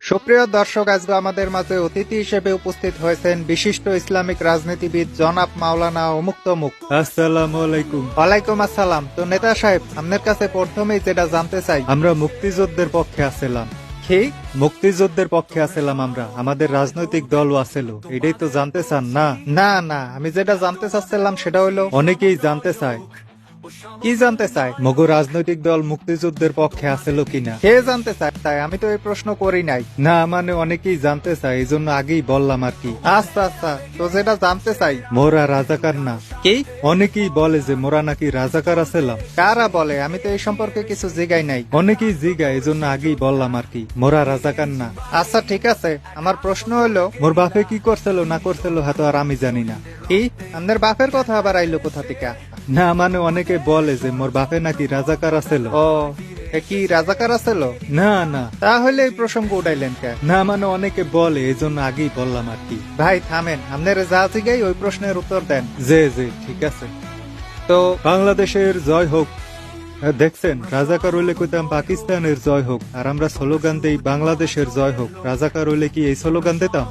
সুপ্রিয় দর্শক, আজকে আমাদের মাঝে অতিথি হিসেবে উপস্থিত হয়েছেন বিশিষ্ট ইসলামিক রাজনীতিবিদ জনাব মাওলানা অমুক। আসসালামু আলাইকুম। ওয়ালাইকুম আসসালাম। তো নেতা সাহেব, আপনার কাছে প্রথমেই যেটা জানতে চাই, আমরা মুক্তিযুদ্ধের পক্ষে আছিলাম। কি মুক্তিযুদ্ধের পক্ষে আছিলাম আমরা, আমাদের রাজনৈতিক দলও আছিল। এটাই তো জানতে চান না? না না, আমি যেটা জানতে চাচ্ছিলাম সেটা হলো, অনেকেই জানতে চায় কি জানতে চাই? মগো রাজনৈতিক দল মুক্তিযুদ্ধের পক্ষে আছিল কিনা। কে জানতে চাই? তাই আমি তো এই প্রশ্ন করি নাই। না মানে অনেকেই জানতে চায়, এই জন্য আগেই বললাম আর কি। আচ্ছা আচ্ছা, তো যেটা জানতে চাই, মোরা রাজাকার না। কি অনেকেই বলে যে মোরা নাকি রাজাকার আছিলাম। কারা বলে? আমি তো এই সম্পর্কে কিছু জিগাই নাই। অনেকেই জিগায়, এই জন্য আগেই বললাম আর কি, মোরা রাজাকার না। আচ্ছা ঠিক আছে, আমার প্রশ্ন হলো, মোর বাপে কি করছিল না করছিল হয়তো আর আমি জানি না। কি আপনার বাপের কথা আবার আইলো কোথা থেকে? না মানে অনেকে বলে যে মোর বাপে নাকি রাজাকার আছিল। ও, এ কি রাজাকার আছিল? না না তাহলে এই প্রসঙ্গ উঠাইলেন কে? না মানে অনেকে বলে, এই জন্য আগেই বললাম আর কি। ভাই থামেন, আপনার যা জিগাই ওই প্রশ্নের উত্তর দেন। জি জি ঠিক আছে। তো বাংলাদেশের জয় হোক। দেখছেন, রাজাকার হইলে কইতাম পাকিস্তানের জয় হোক, আর আমরা স্লোগান দেই বাংলাদেশের জয় হোক। রাজাকার হইলে কি এই স্লোগান দিতাম?